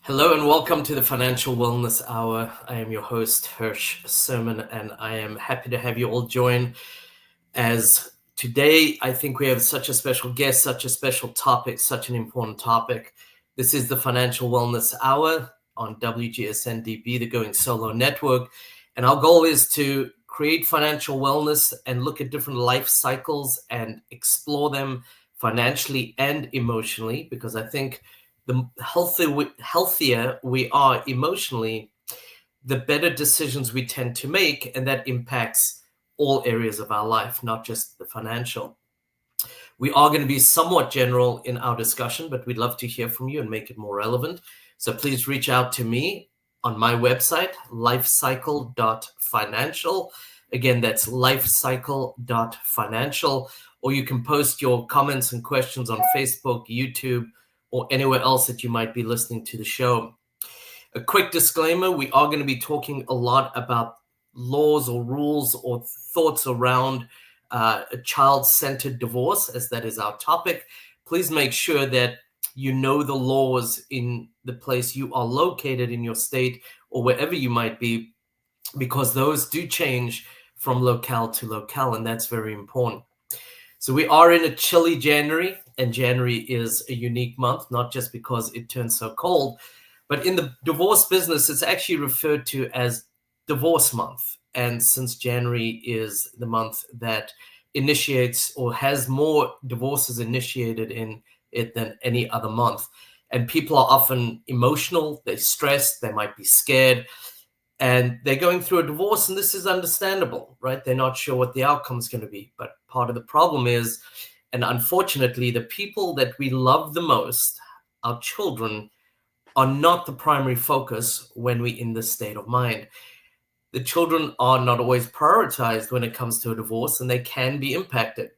Hello and welcome to the Financial Wellness Hour. I am your host, Hirsch Serman, and I am happy to have you all join. As today, I think we have such a special guest, such a special topic, such an important topic. This is the Financial Wellness Hour on WGSN-DB, the Going Solo Network. And our goal is to create financial wellness and look at different life cycles and explore them financially and emotionally, because I think the healthier we are emotionally, the better decisions we tend to make, and that impacts all areas of our life, not just the financial. We are going to be somewhat general in our discussion, but we'd love to hear from you and make it more relevant. So please reach out to me on my website, lifecycle.financial. Again, that's lifecycle.financial, or you can post your comments and questions on Facebook, YouTube, or anywhere else that you might be listening to the show. A quick disclaimer, we are going to be talking a lot about laws or rules or thoughts around a child-centered divorce, as that is our topic. Please make sure that you know the laws in the place you are located in your state or wherever you might be, because those do change from locale to locale, and that's very important. So we are in a chilly January, and January is a unique month, not just because it turns so cold, but in the divorce business, it's actually referred to as Divorce Month. And since January is the month that initiates or has more divorces initiated in it than any other month. And people are often emotional, they're stressed, they might be scared, and they're going through a divorce, and this is understandable, right? They're not sure what the outcome is going to be. But part of the problem is, and unfortunately, the people that we love the most, our children, are not the primary focus when we're in this state of mind. The children are not always prioritized when it comes to a divorce, and they can be impacted.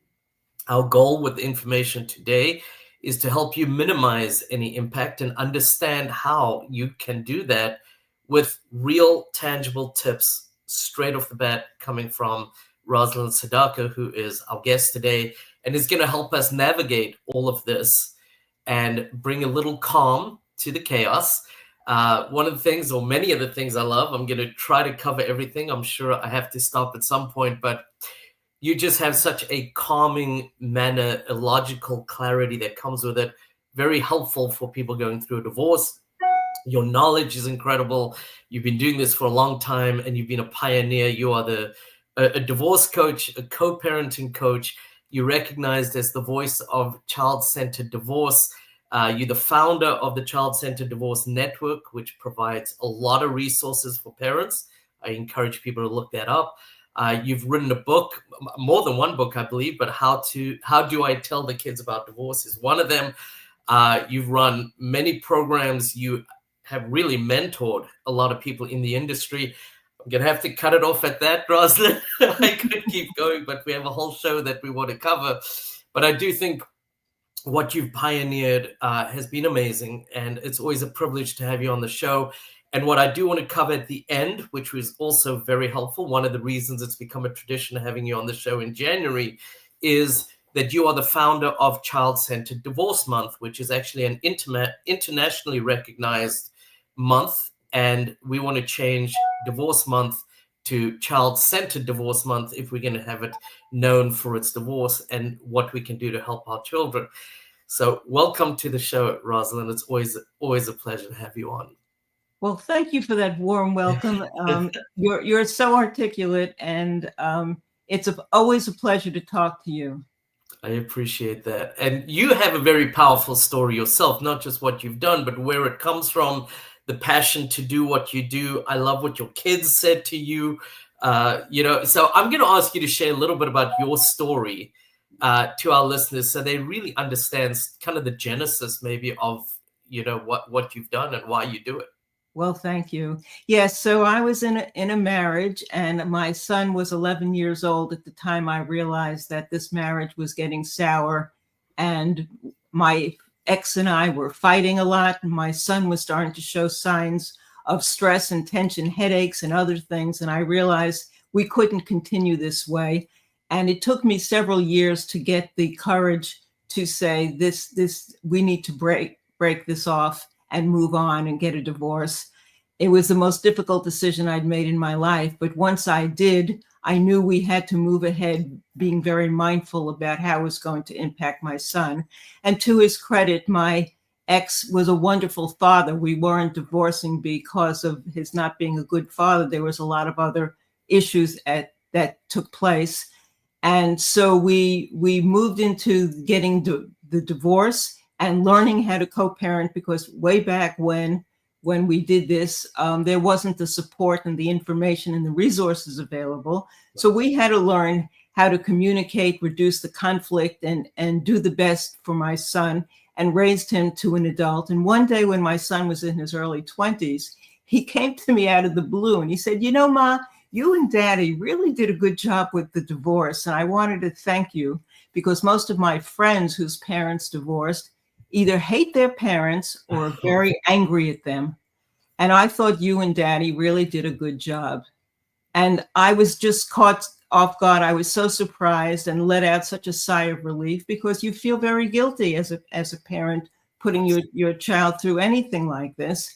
Our goal with the information today is to help you minimize any impact and understand how you can do that with real tangible tips straight off the bat coming from Rosalind Sedacca, who is our guest today and is going to help us navigate all of this and bring a little calm to the chaos. One of the things, or many of the things I love, I'm going to try to cover everything. I'm sure I have to stop at some point, but you just have such a calming manner, a logical clarity that comes with it. Very helpful for people going through a divorce. Your knowledge is incredible. You've been doing this for a long time, and you've been a pioneer. You are a divorce coach, a co-parenting coach. You're recognized as the voice of child-centered divorce. You're the founder of the Child-Centered Divorce Network, which provides a lot of resources for parents. I encourage people to look that up. You've written a book, more than one book, I believe, but How Do I Tell the Kids About Divorce is one of them. You've run many programs. You have really mentored a lot of people in the industry. I'm going to have to cut it off at that, Rosalind. I could keep going, but we have a whole show that we want to cover. But I do think what you've pioneered has been amazing, and it's always a privilege to have you on the show. And what I do want to cover at the end, which was also very helpful, one of the reasons it's become a tradition of having you on the show in January, is that you are the founder of Child-Centered Divorce Month, which is actually an internationally recognized month. And we want to change Divorce Month to Child-Centered Divorce Month if we're going to have it known for its divorce and what we can do to help our children. So welcome to the show, Rosalind. It's always a pleasure to have you on. Well, thank you for that warm welcome. You're so articulate, and it's always a pleasure to talk to you. I appreciate that. And you have a very powerful story yourself, not just what you've done, but where it comes from, the passion to do what you do. I love what your kids said to you. So I'm going to ask you to share a little bit about your story to our listeners, so they really understand kind of the genesis maybe of, what you've done and why you do it. Well, thank you. Yes, so I was in a marriage, and my son was 11 years old at the time I realized that this marriage was getting sour, and my ex and I were fighting a lot, and my son was starting to show signs of stress and tension, headaches and other things, and I realized we couldn't continue this way. And it took me several years to get the courage to say, this we need to break this off and move on and get a divorce. It was the most difficult decision I'd made in my life. But once I did, I knew we had to move ahead, being very mindful about how it was going to impact my son. And to his credit, my ex was a wonderful father. We weren't divorcing because of his not being a good father. There was a lot of other issues that took place. And so we moved into getting the divorce and learning how to co-parent, because way back when we did this, there wasn't the support and the information and the resources available. So we had to learn how to communicate, reduce the conflict, and do the best for my son, and raised him to an adult. And one day when my son was in his early 20s, he came to me out of the blue and he said, "You know, Ma, you and Daddy really did a good job with the divorce. And I wanted to thank you, because most of my friends whose parents divorced either hate their parents or are very angry at them. And I thought you and Daddy really did a good job." And I was just caught off guard. I was so surprised and let out such a sigh of relief, because you feel very guilty as a parent putting your child through anything like this.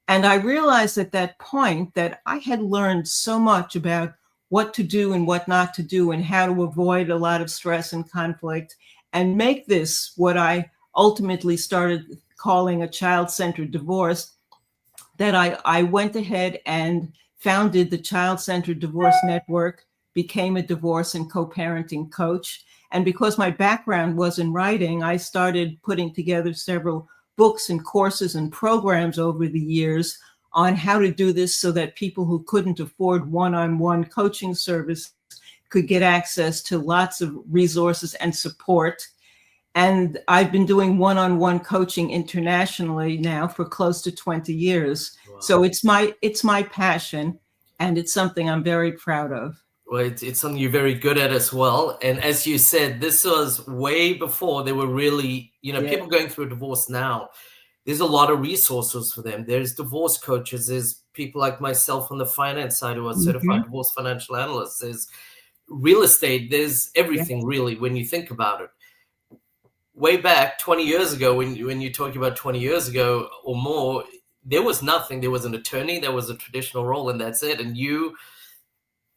And I realized at that point that I had learned so much about what to do and what not to do, and how to avoid a lot of stress and conflict, and make this what I ultimately started calling a child-centered divorce, that I went ahead and founded the Child-Centered Divorce Network, became a divorce and co-parenting coach. And because my background was in writing, I started putting together several books and courses and programs over the years on how to do this, so that people who couldn't afford one-on-one coaching service could get access to lots of resources and support. And I've been doing one-on-one coaching internationally now for close to 20 years. Wow. So it's my passion, and it's something I'm very proud of. Well, it's something you're very good at as well. And as you said, this was way before there were really, people going through a divorce now. There's a lot of resources for them. There's divorce coaches. There's people like myself on the finance side who are certified divorce financial analysts. There's real estate. There's everything really when you think about it. Way back 20 years ago, when you're talking about 20 years ago or more, there was nothing. There was an attorney, there was a traditional role, and that's it. And you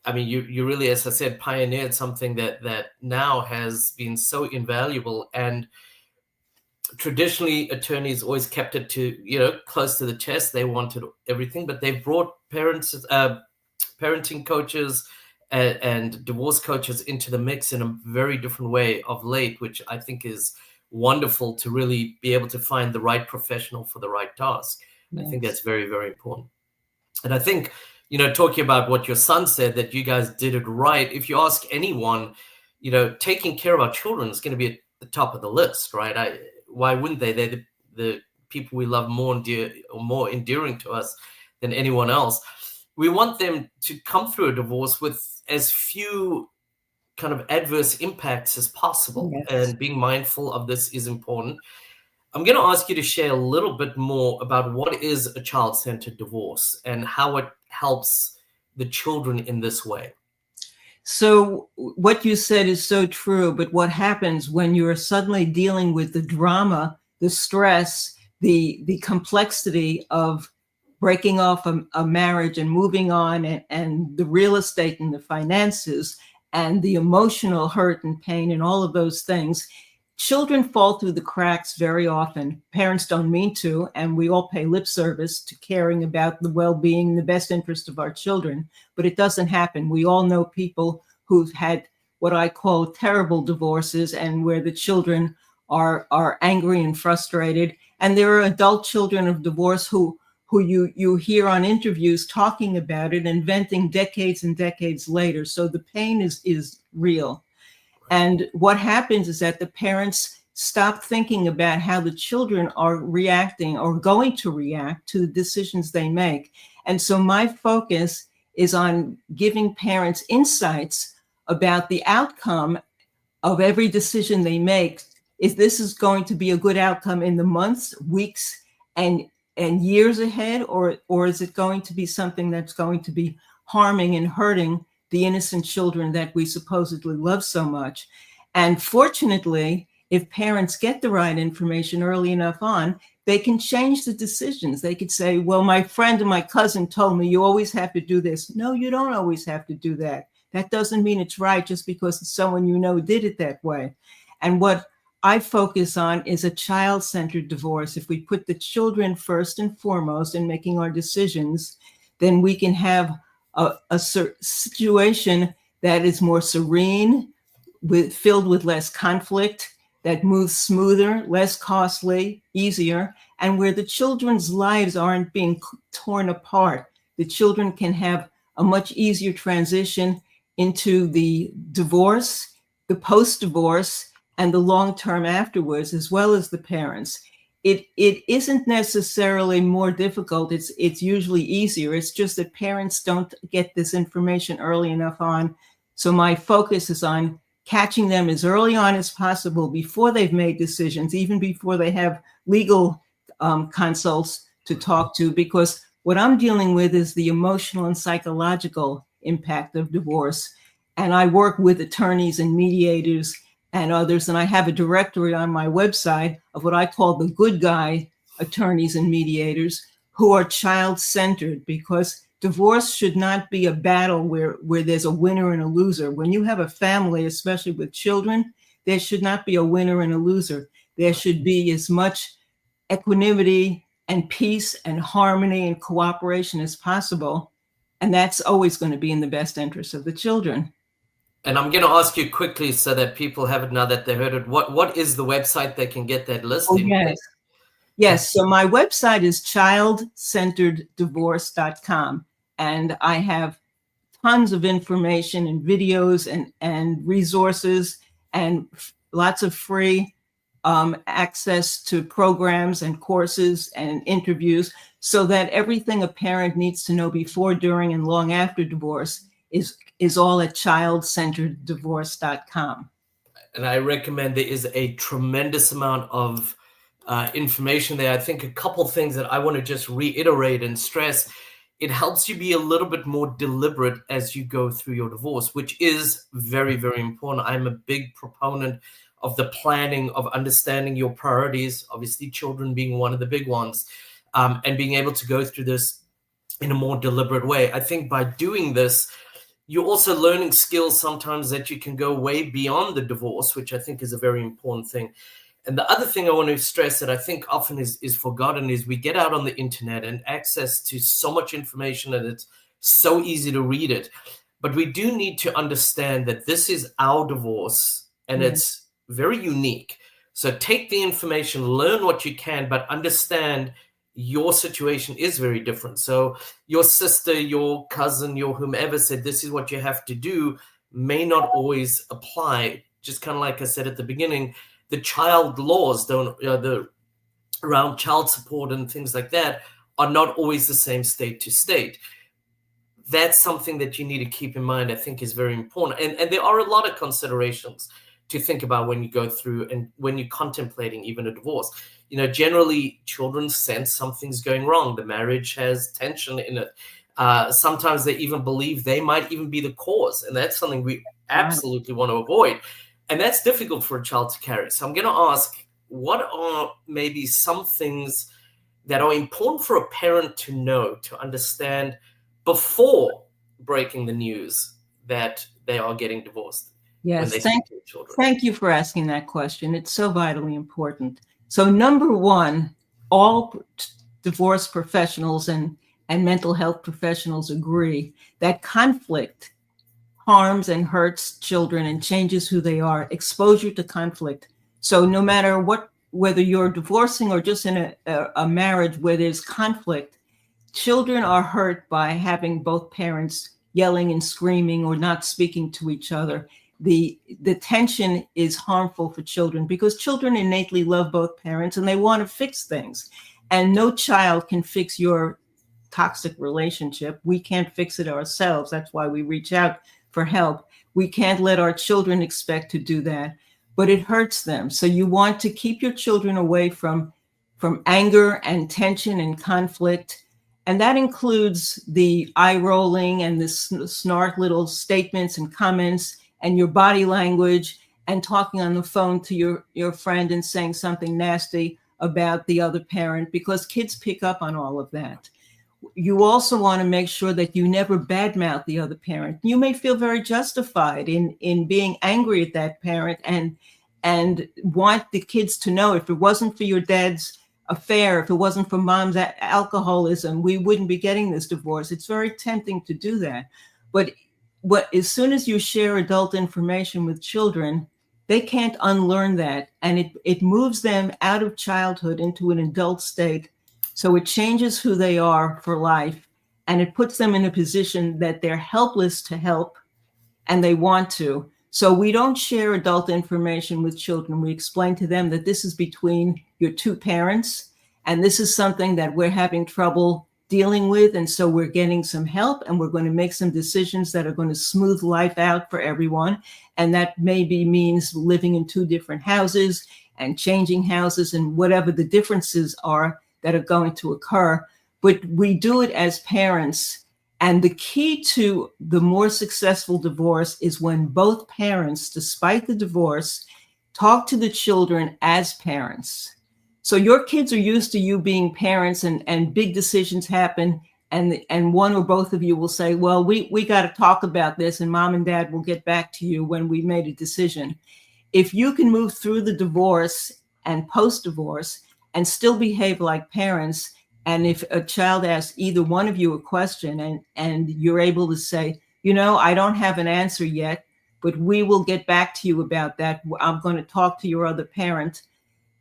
really, as I said, pioneered something that now has been so invaluable. And traditionally, attorneys always kept it to, close to the chest. They wanted everything, but they've brought parenting coaches and divorce coaches into the mix in a very different way of late, which I think is wonderful, to really be able to find the right professional for the right task. Yes. I think that's very, very important. And I think, talking about what your son said, that you guys did it right. If you ask anyone, taking care of our children is going to be at the top of the list, right? Why wouldn't they? They're the people we love more endearing to us than anyone else. We want them to come through a divorce with as few kind of adverse impacts as possible. Yes. And being mindful of this is important. I'm going to ask you to share a little bit more about what is a child-centered divorce and how it helps the children in this way. So what you said is so true, but what happens when you're suddenly dealing with the drama, the stress, the complexity of breaking off a marriage and moving on, and the real estate and the finances and the emotional hurt and pain and all of those things, children fall through the cracks very often. Parents don't mean to, and we all pay lip service to caring about the well-being, the best interest of our children, but it doesn't happen. We all know people who've had what I call terrible divorces, and where the children are angry and frustrated. And there are adult children of divorce who you hear on interviews talking about it and venting decades and decades later. So the pain is real. And what happens is that the parents stop thinking about how the children are reacting or going to react to the decisions they make. And so my focus is on giving parents insights about the outcome of every decision they make. If this is going to be a good outcome in the months, weeks, and years ahead, or is it going to be something that's going to be harming and hurting the innocent children that we supposedly love so much? And fortunately, if parents get the right information early enough on, they can change the decisions. They could say, well, my friend and my cousin told me you always have to do this. No, you don't always have to do that. That doesn't mean it's right just because someone you know did it that way. And what I focus on is a child-centered divorce. If we put the children first and foremost in making our decisions, then we can have a situation that is more serene, filled with less conflict, that moves smoother, less costly, easier, and where the children's lives aren't being torn apart. The children can have a much easier transition into the divorce, the post-divorce, and the long-term afterwards, as well as the parents. It isn't necessarily more difficult. It's usually easier. It's just that parents don't get this information early enough on. So my focus is on catching them as early on as possible before they've made decisions, even before they have legal consults to talk to, because what I'm dealing with is the emotional and psychological impact of divorce. And I work with attorneys and mediators and others, and I have a directory on my website of what I call the good guy attorneys and mediators who are child-centered, because divorce should not be a battle where there's a winner and a loser. When you have a family, especially with children, there should not be a winner and a loser. There should be as much equanimity and peace and harmony and cooperation as possible. And that's always going to be in the best interest of the children. And I'm going to ask you quickly so that people have it now that they heard it. What is the website they can get that listing? Oh, yes. Yes. So my website is childcentereddivorce.com. And I have tons of information and videos and resources and lots of free access to programs and courses and interviews, so that everything a parent needs to know before, during, and long after divorce is all at childcentereddivorce.com. And I recommend there is a tremendous amount of information there. I think a couple things that I want to just reiterate and stress. It helps you be a little bit more deliberate as you go through your divorce, which is very, very important. I'm a big proponent of the planning, of understanding your priorities, obviously children being one of the big ones, and being able to go through this in a more deliberate way. I think by doing this, you're also learning skills sometimes that you can go way beyond the divorce, which I think is a very important thing. And the other thing I want to stress that I think often is forgotten is we get out on the internet and access to so much information, and it's so easy to read it. But we do need to understand that this is our divorce, and it's very unique. So take the information, learn what you can, but understand your situation is very different. So your sister, your cousin, your whomever said this is what you have to do may not always apply. Just kind of like I said at the beginning, the child laws around child support and things like that are not always the same state to state. That's something that you need to keep in mind, I think is very important. And there are a lot of considerations to think about when you go through and when you're contemplating even a divorce. Generally children sense something's going wrong. The marriage has tension in it. Sometimes they even believe they might even be the cause. And that's something we absolutely want to avoid. And that's difficult for a child to carry. So I'm going to ask, what are maybe some things that are important for a parent to know, to understand before breaking the news that they are getting divorced? Yes, thank you for asking that question. It's so vitally important. So number one, all divorce professionals and mental health professionals agree that conflict harms and hurts children and changes who they are. Exposure to conflict. So no matter whether you're divorcing or just in a marriage where there's conflict, children are hurt by having both parents yelling and screaming or not speaking to each other. The tension is harmful for children because children innately love both parents and they want to fix things. And no child can fix your toxic relationship. We can't fix it ourselves. That's why we reach out for help. We can't let our children expect to do that, but it hurts them. So you want to keep your children away from anger and tension and conflict. And that includes the eye rolling and the snark little statements and comments and your body language and talking on the phone to your friend and saying something nasty about the other parent, because kids pick up on all of that. You also want to make sure that you never badmouth the other parent. You may feel very justified in being angry at that parent and want the kids to know, if it wasn't for your dad's affair, if it wasn't for mom's alcoholism, we wouldn't be getting this divorce. It's very tempting to do that. But as soon as you share adult information with children, they can't unlearn that. And it moves them out of childhood into an adult state. So it changes who they are for life. And it puts them in a position that they're helpless to help, and they want to. So we don't share adult information with children. We explain to them that this is between your two parents, and this is something that we're having trouble dealing with. And so we're getting some help, and we're going to make some decisions that are going to smooth life out for everyone. And that maybe means living in two different houses and changing houses and whatever the differences are that are going to occur. But we do it as parents. And the key to the more successful divorce is when both parents, despite the divorce, talk to the children as parents. So your kids are used to you being parents, and big decisions happen. And one or both of you will say, well, we got to talk about this, and mom and dad will get back to you when we made a decision. If you can move through the divorce and post-divorce and still behave like parents, and if a child asks either one of you a question and you're able to say, I don't have an answer yet, but we will get back to you about that. I'm going to talk to your other parent.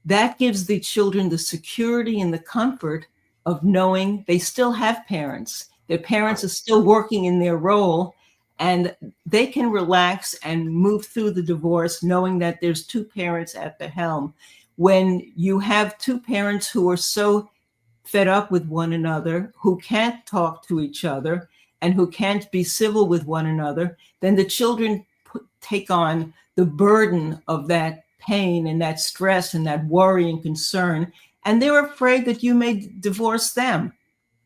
That gives the children the security and the comfort of knowing they still have parents. Their parents are still working in their role, and they can relax and move through the divorce knowing that there's two parents at the helm. When you have two parents who are so fed up with one another, who can't talk to each other, and who can't be civil with one another, then the children take on the burden of that pain and that stress and that worry and concern. And they're afraid that you may divorce them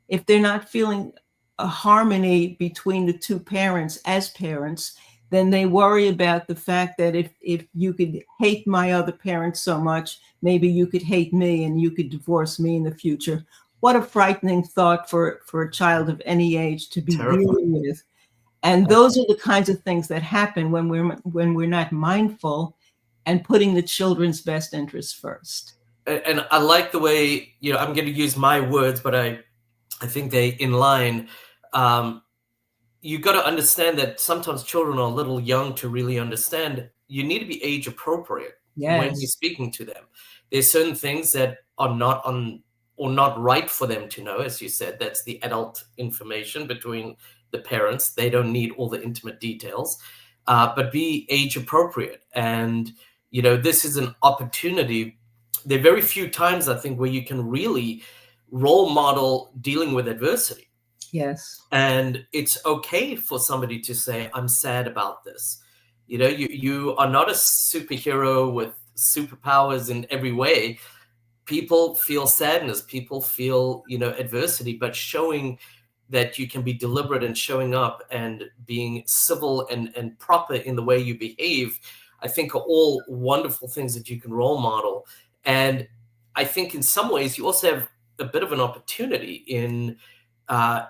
if they're not feeling a harmony between the two parents as parents. Then they worry about the fact that if you could hate my other parent so much, maybe you could hate me and you could divorce me in the future. What a frightening thought for a child of any age to be dealing with. And those are the kinds of things that happen when we're not mindful and putting the children's best interests first. And I like the way, I'm going to use my words, but I think they in line. You got to understand that sometimes children are a little young to really understand. You need to be age appropriate when you're speaking to them. There's certain things that are not on or not right for them to know. As you said, that's the adult information between the parents. They don't need all the intimate details, but be age appropriate. And, this is an opportunity. There are very few times, I think, where you can really role model dealing with adversity. Yes. And it's okay for somebody to say, I'm sad about this. You are not a superhero with superpowers in every way. People feel sadness, people feel, adversity, but showing that you can be deliberate and showing up and being civil and proper in the way you behave, I think are all wonderful things that you can role model. And I think in some ways you also have a bit of an opportunity in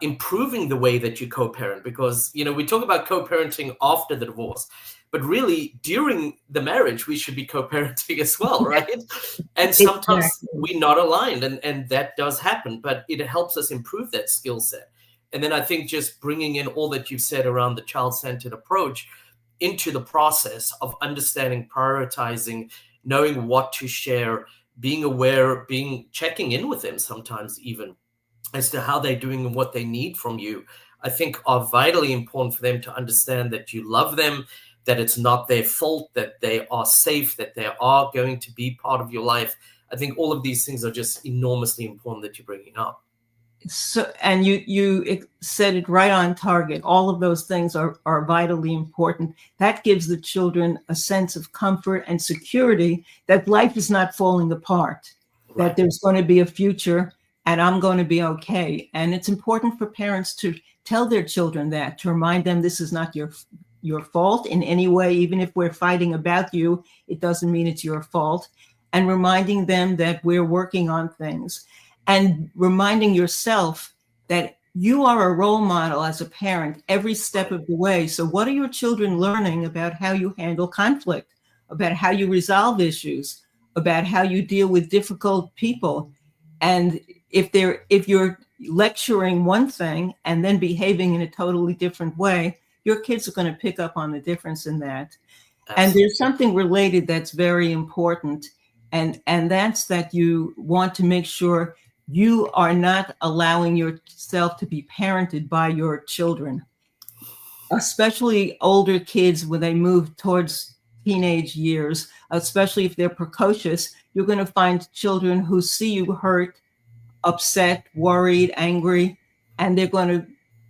improving the way that you co-parent, because, we talk about co-parenting after the divorce, but really during the marriage, we should be co-parenting as well, right? And sometimes we're not aligned, and that does happen, but it helps us improve that skill set. And then I think just bringing in all that you've said around the child-centered approach into the process of understanding, prioritizing, knowing what to share, being aware, checking in with them sometimes even as to how they're doing and what they need from you, I think are vitally important for them to understand that you love them, that it's not their fault, that they are safe, that they are going to be part of your life. I think all of these things are just enormously important that you're bringing up. So, and you said it right on target. All of those things are vitally important. That gives the children a sense of comfort and security that life is not falling apart, right, that there's going to be a future and I'm going to be okay. And it's important for parents to tell their children that, to remind them this is not your your fault in any way. Even if we're fighting about you, it doesn't mean it's your fault. And reminding them that we're working on things, and reminding yourself that you are a role model as a parent every step of the way. So what are your children learning about how you handle conflict, about how you resolve issues, about how you deal with difficult people? And if you're lecturing one thing and then behaving in a totally different way, your kids are going to pick up on the difference in that. Absolutely. And there's something related that's very important. And that's that you want to make sure you are not allowing yourself to be parented by your children, especially older kids when they move towards teenage years, especially if they're precocious. You're going to find children who see you hurt, upset, worried, angry, and they're going to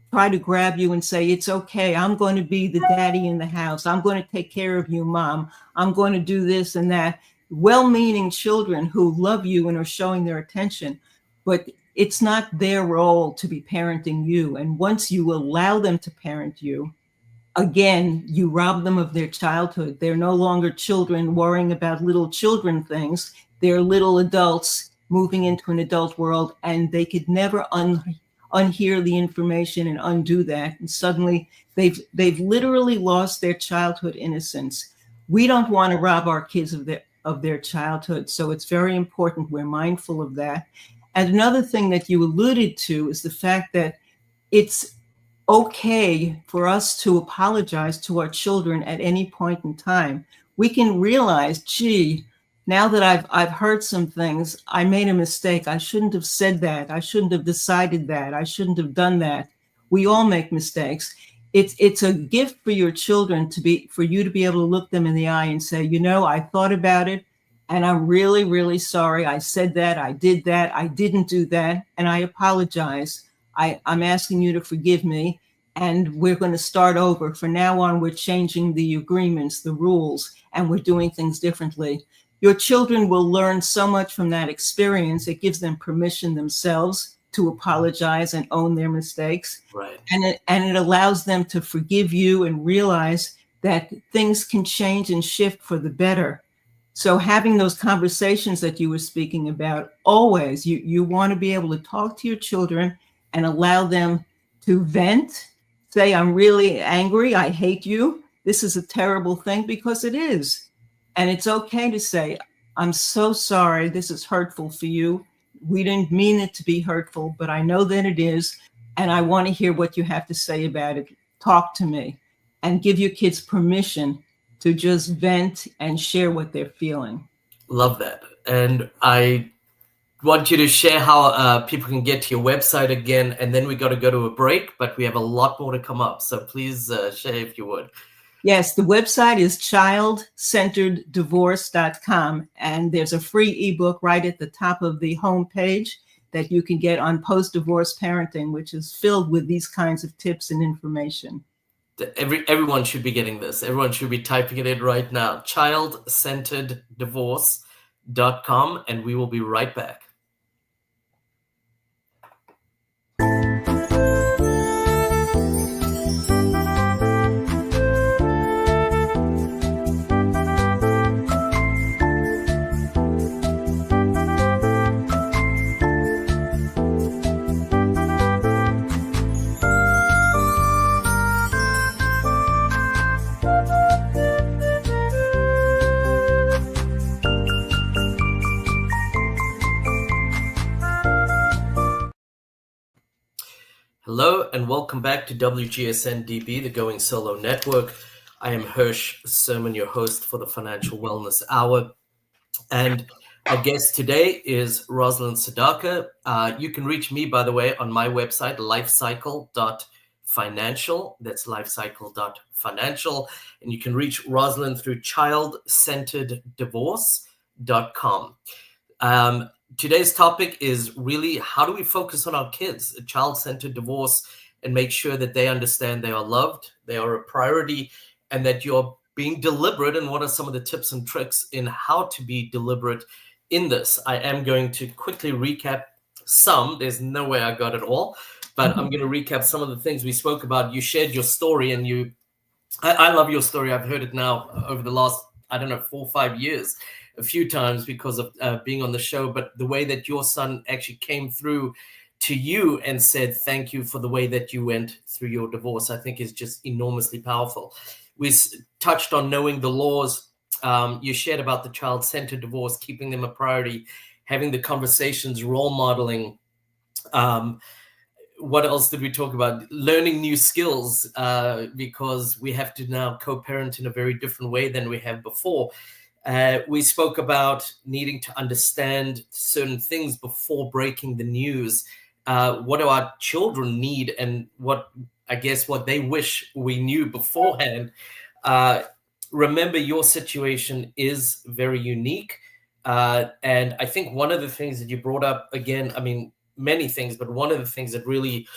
try to grab you and say, it's okay, I'm going to be the daddy in the house. I'm going to take care of you, Mom. I'm going to do this and that. Well-meaning children who love you and are showing their attention, but it's not their role to be parenting you. And once you allow them to parent you, again, you rob them of their childhood. They're no longer children worrying about little children things. They're little adults moving into an adult world, and they could never unhear the information and undo that. And suddenly they've literally lost their childhood innocence. We don't want to rob our kids of their childhood. So it's very important we're mindful of that. And another thing that you alluded to is the fact that it's okay for us to apologize to our children at any point in time. We can realize, gee, now that I've heard some things, I made a mistake. I shouldn't have said that. I shouldn't have decided that. I shouldn't have done that. We all make mistakes. It's a gift for your children for you to be able to look them in the eye and say, I thought about it, and I'm really, really sorry. I said that. I did that. I didn't do that, and I apologize. I'm asking you to forgive me, and we're going to start over. From now on, we're changing the agreements, the rules, and we're doing things differently. Your children will learn so much from that experience. It gives them permission themselves to apologize and own their mistakes. Right. And it allows them to forgive you and realize that things can change and shift for the better. So having those conversations that you were speaking about, always, you want to be able to talk to your children and allow them to vent, say, I'm really angry, I hate you, this is a terrible thing, because it is. And it's okay to say, I'm so sorry, this is hurtful for you. We didn't mean it to be hurtful, but I know that it is, and I want to hear what you have to say about it. Talk to me, and give your kids permission to just vent and share what they're feeling. Love that. And I want you to share how people can get to your website again, and then we got to go to a break, but we have a lot more to come up. So please share if you would. Yes, the website is childcentereddivorce.com, and there's a free ebook right at the top of the homepage that you can get on post-divorce parenting, which is filled with these kinds of tips and information. Everyone should be getting this. Everyone should be typing it in right now. childcentereddivorce.com, and we will be right back. Hello and welcome back to WGSN-DB, the Going Solo Network. I am Hirsch Serman, your host for the Financial Wellness Hour. And our guest today is Rosalind Sedacca. You can reach me, by the way, on my website, lifecycle.financial. That's lifecycle.financial. And you can reach Rosalind through childcentereddivorce.com. Today's topic is really, how do we focus on our kids, a child-centered divorce, and make sure that they understand they are loved, they are a priority, and that you're being deliberate. And what are some of the tips and tricks in how to be deliberate in this? I am going to quickly recap some. There's no way I got it all, but I'm going to recap some of the things we spoke about. You shared your story, and you I love your story. I've heard it now over the last, I don't know, 4 or 5 years, a few times because of being on the show. But the way that your son actually came through to you and said thank you for the way that you went through your divorce, I think is just enormously powerful. We touched on knowing the laws. You shared about the child-centered divorce, keeping them a priority, having the conversations, role modeling. What else did we talk about? Learning new skills, because we have to now co-parent in a very different way than we have before. We spoke about needing to understand certain things before breaking the news. What do our children need, and what they wish we knew beforehand. Remember, your situation is very unique. And I think one of the things that you brought up, again, I mean, many things, but one of the things that really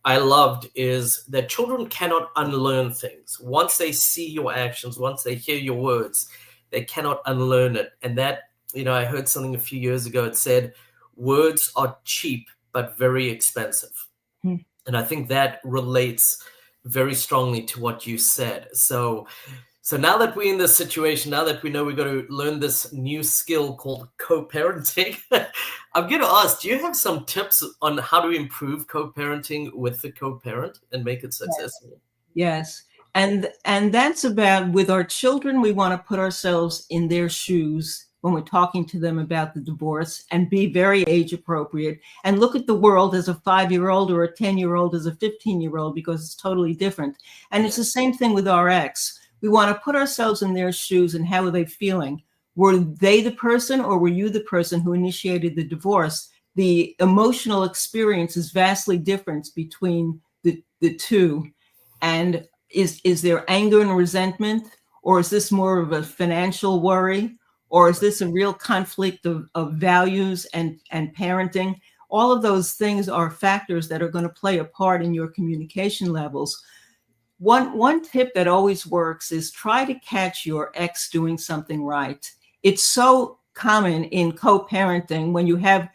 I loved is that children cannot unlearn things. Once they see your actions, once they hear your words, they cannot unlearn it. And that, I heard something a few years ago. It said, words are cheap, but very expensive. And I think that relates very strongly to what you said. So now that we're in this situation, now that we know we're going to learn this new skill called co-parenting, I'm going to ask, do you have some tips on how to improve co-parenting with the co-parent and make it successful? Yes. And that's about, with our children, we want to put ourselves in their shoes when we're talking to them about the divorce and be very age appropriate and look at the world as a 5-year-old or a 10-year-old as a 15-year-old, because it's totally different. And it's the same thing with our ex. We want to put ourselves in their shoes and how are they feeling? Were they the person, or were you the person who initiated the divorce? The emotional experience is vastly different between the two. And is there anger and resentment, or is this more of a financial worry, or is this a real conflict of values and parenting? All of those things are factors that are going to play a part in your communication levels. One tip that always works is try to catch your ex doing something right. It's so common in co-parenting when you have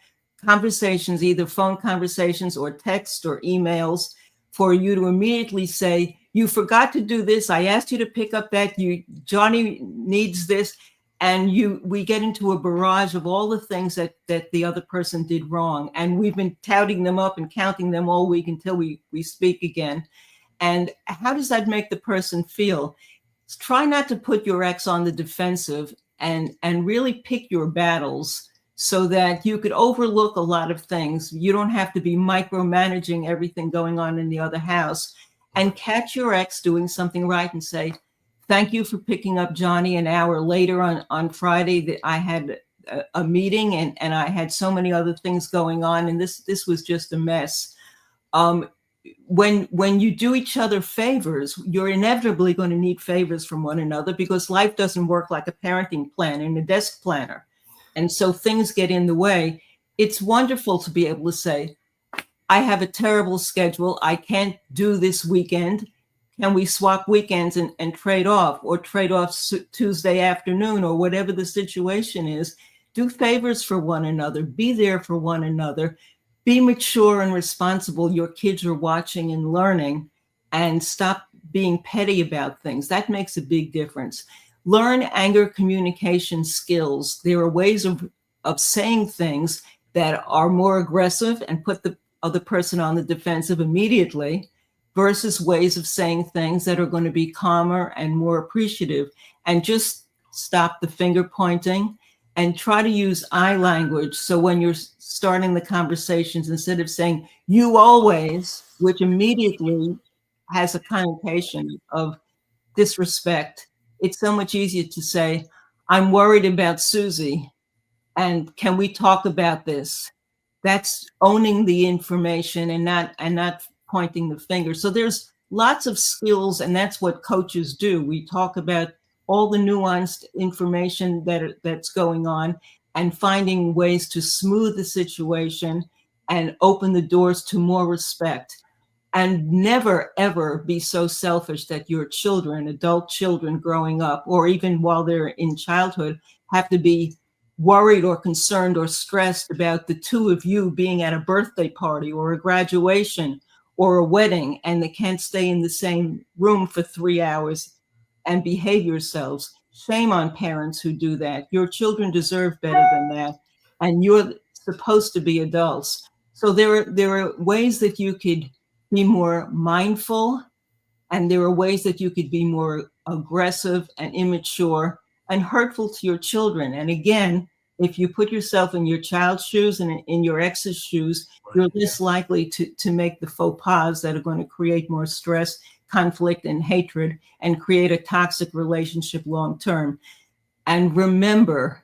conversations, either phone conversations or text or emails, for you to immediately say, you forgot to do this. I asked you to pick up that. Johnny needs this. And we get into a barrage of all the things that the other person did wrong. And we've been touting them up and counting them all week until we speak again. And how does that make the person feel? Try not to put your ex on the defensive and really pick your battles so that you could overlook a lot of things. You don't have to be micromanaging everything going on in the other house, and catch your ex doing something right and say, thank you for picking up Johnny an hour later on Friday. That I had a meeting and I had so many other things going on, and this was just a mess. When you do each other favors, you're inevitably going to need favors from one another, because life doesn't work like a parenting plan and a desk planner. And so things get in the way. It's wonderful to be able to say, I have a terrible schedule. I can't do this weekend. Can we swap weekends and trade off, or trade off Tuesday afternoon, or whatever the situation is? Do favors for one another. Be there for one another. Be mature and responsible. Your kids are watching and learning, and stop being petty about things. That makes a big difference. Learn anger communication skills. There are ways of saying things that are more aggressive and put the other person on the defensive immediately, versus ways of saying things that are going to be calmer and more appreciative. And just stop the finger pointing and try to use I language. So when you're starting the conversations, instead of saying you always, which immediately has a connotation of disrespect, it's so much easier to say, I'm worried about Susie, and can we talk about this? That's owning the information and not pointing the finger. So there's lots of skills, and that's what coaches do. We talk about all the nuanced information that's going on, and finding ways to smooth the situation and open the doors to more respect. And never, ever be so selfish that your children, adult children growing up, or even while they're in childhood, have to be worried or concerned or stressed about the two of you being at a birthday party or a graduation or a wedding, and they can't stay in the same room for 3 hours. and behave yourselves. Shame on parents who do that. Your children deserve better than that, and you're supposed to be adults. So there are ways that you could be more mindful, and there are ways that you could be more aggressive and immature and hurtful to your children. And again, if you put yourself in your child's shoes and in your ex's shoes, you're less likely to make the faux pas that are going to create more stress, conflict, and hatred, and create a toxic relationship long term. And remember,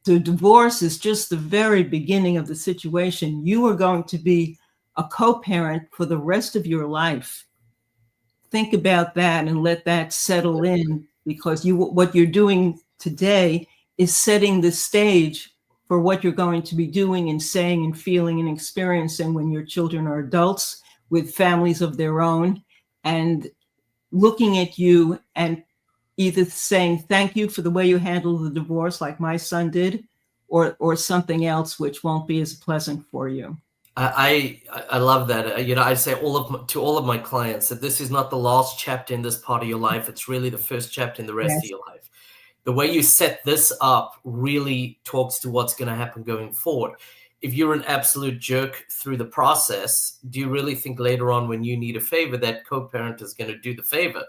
the divorce is just the very beginning of the situation. You are going to be a co-parent for the rest of your life. Think about that and let that settle in, because what you're doing today is setting the stage for what you're going to be doing and saying and feeling and experiencing when your children are adults with families of their own, and looking at you and either saying thank you for the way you handled the divorce, like my son did, or something else which won't be as pleasant for you. I love that. I say to all of my clients that this is not the last chapter in this part of your life. It's really the first chapter in the rest of your life. The way you set this up really talks to what's going to happen going forward. If you're an absolute jerk through the process, do you really think later on when you need a favor that co-parent is going to do the favor?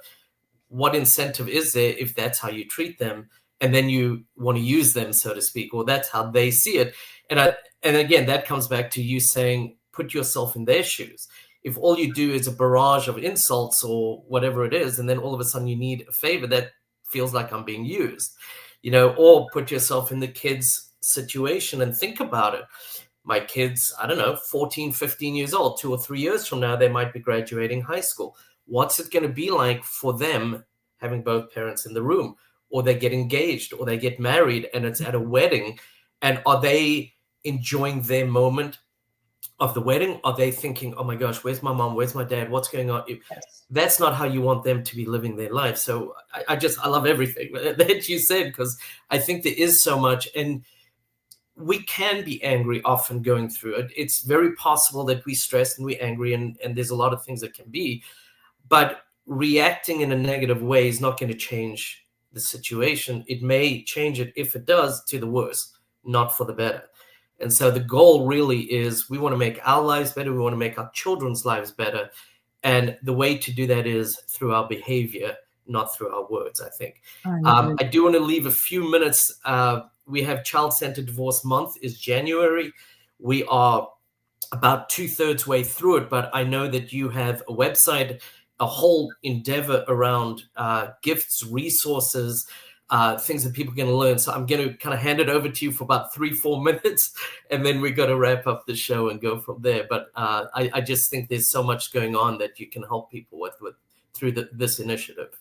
What incentive is there if that's how you treat them, and then you want to use them, so to speak, or that's how they see it? And again, that comes back to you saying, put yourself in their shoes. If all you do is a barrage of insults or whatever it is, and then all of a sudden you need a favor, that feels like I'm being used, or put yourself in the kid's situation and think about it. My kids, I don't know, 14, 15 years old, 2 or 3 years from now, they might be graduating high school. What's it going to be like for them having both parents in the room, or they get engaged, or they get married and it's at a wedding? And are they enjoying their moment of the wedding? Are they thinking, oh my gosh, where's my mom? Where's my dad? What's going on? That's not how you want them to be living their life. So I love everything that you said, because I think there is so much, and we can be angry often going through it. It's very possible that we stress and we're angry, and there's a lot of things that can be, but reacting in a negative way is not going to change the situation. It may change it, if it does, to the worse, not for the better. And so the goal really is, we want to make our lives better. We want to make our children's lives better. And the way to do that is through our behavior, not through our words, I think. I do want to leave a few minutes. We have Child-Centered Divorce Month is January. We are about 2/3 way through it, but I know that you have a website, a whole endeavor around gifts, resources, things that people can learn. So I'm going to kind of hand it over to you for about 3-4 minutes, and then we're going to wrap up the show and go from there. But I just think there's so much going on that you can help people with through this initiative.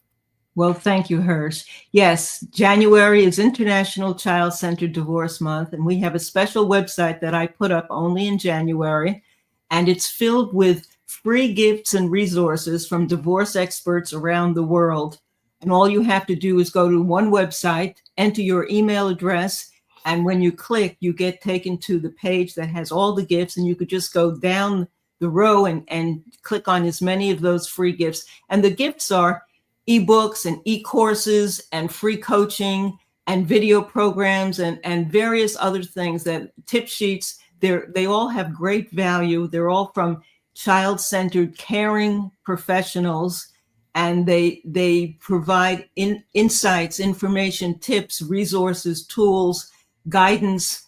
Well, thank you, Hirsch. Yes, January is International Child-Centered Divorce Month, and we have a special website that I put up only in January, and it's filled with free gifts and resources from divorce experts around the world. And all you have to do is go to one website, enter your email address, and when you click, you get taken to the page that has all the gifts, and you could just go down the row and click on as many of those free gifts. And the gifts are ebooks and e-courses and free coaching and video programs and various other things, that tip sheets. They all have great value. They're all from child-centered caring professionals, and they provide insights, information, tips, resources, tools, guidance,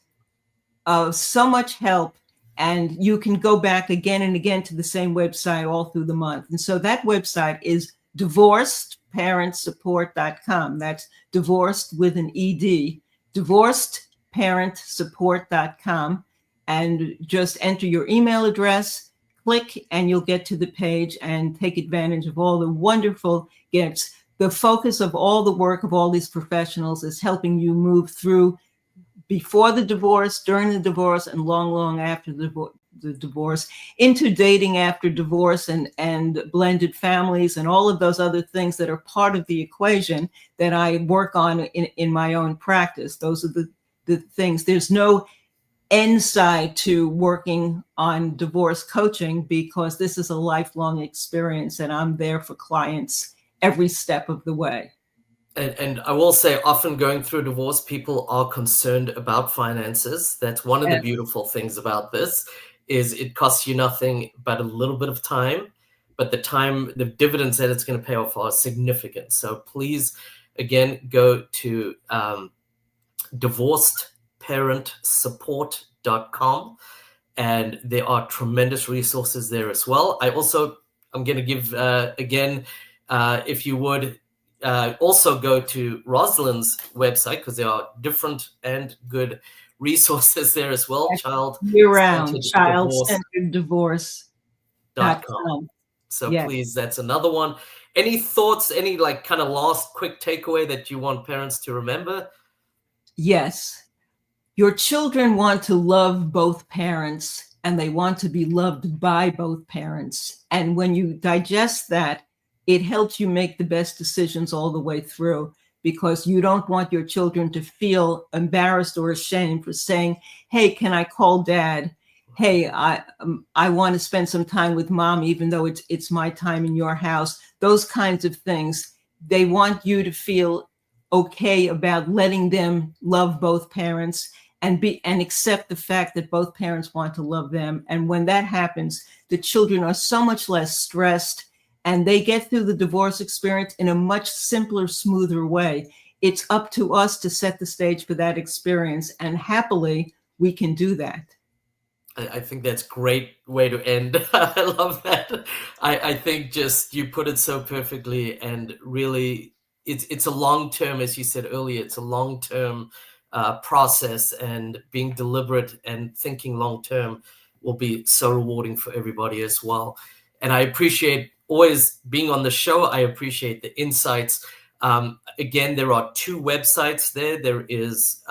so much help. And you can go back again and again to the same website all through the month. And so that website is divorcedparentsupport.com. That's divorced with an ED, divorcedparentsupport.com. And just enter your email address, click, and you'll get to the page and take advantage of all the wonderful gifts. The focus of all the work of all these professionals is helping you move through before the divorce, during the divorce, and long, long after the divorce, into dating after divorce and blended families and all of those other things that are part of the equation that I work on in my own practice. Those are the things. There's no end side to working on divorce coaching, because this is a lifelong experience, and I'm there for clients every step of the way. And I will say, often going through a divorce, people are concerned about finances. That's one of the beautiful things about this, is it costs you nothing but a little bit of time, but the dividends that it's going to pay off are significant. So please, again, go to divorcedparentsupport.com, and there are tremendous resources there as well. I'm going to give, again, if you would, also go to Rosalind's website, because there are different and good resources there as well. Year-round, child-centereddivorce.com. So please, that's another one. Any thoughts, any kind of last quick takeaway that you want parents to remember? Yes. Your children want to love both parents, and they want to be loved by both parents. And when you digest that, it helps you make the best decisions all the way through, because you don't want your children to feel embarrassed or ashamed for saying, hey, can I call dad? Hey, I want to spend some time with mom, even though it's my time in your house. Those kinds of things. They want you to feel okay about letting them love both parents and accept the fact that both parents want to love them. And when that happens, the children are so much less stressed, and they get through the divorce experience in a much simpler, smoother way. It's up to us to set the stage for that experience, and happily, we can do that. I think that's a great way to end. I love that. I think just you put it so perfectly, and really, it's a long-term, as you said earlier, it's a long-term process, and being deliberate and thinking long-term will be so rewarding for everybody as well. And I appreciate always being on the show. I appreciate the insights. Again, there are 2 websites there. There is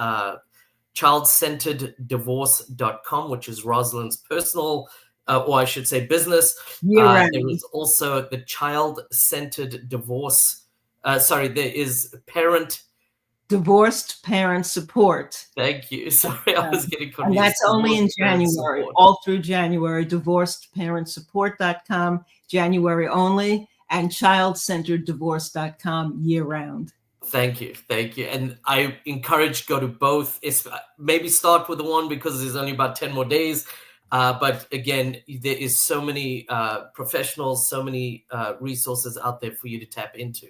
child-centereddivorce.com, which is Rosalind's personal, or I should say business. There is also the child-centered divorce. There is Divorced Parent Support. Thank you. Sorry, I was getting confused. And that's only in January, all through January. Divorcedparentsupport.com, January only, and child-centereddivorce.com year-round. Thank you. And I encourage go to both. Maybe start with the one, because there's only about 10 more days. But again, there is so many professionals, so many resources out there for you to tap into.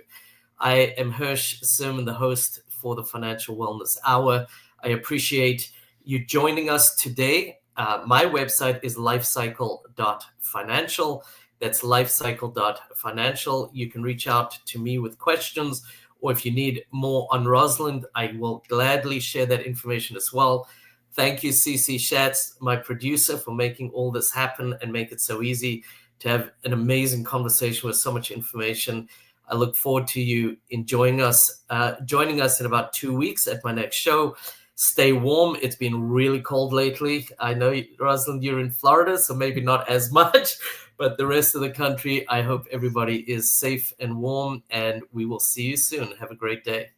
I am Hirsch Serman, the host for the Financial Wellness Hour. I appreciate you joining us today. My website is lifecycle.financial. That's lifecycle.financial. You can reach out to me with questions, or if you need more on Rosalind, I will gladly share that information as well. Thank you, CC Schatz, my producer, for making all this happen and make it so easy to have an amazing conversation with so much information. I look forward to you joining us in about 2 weeks at my next show. Stay warm. It's been really cold lately. I know, Rosalind, you're in Florida, so maybe not as much, but the rest of the country, I hope everybody is safe and warm, and we will see you soon. Have a great day.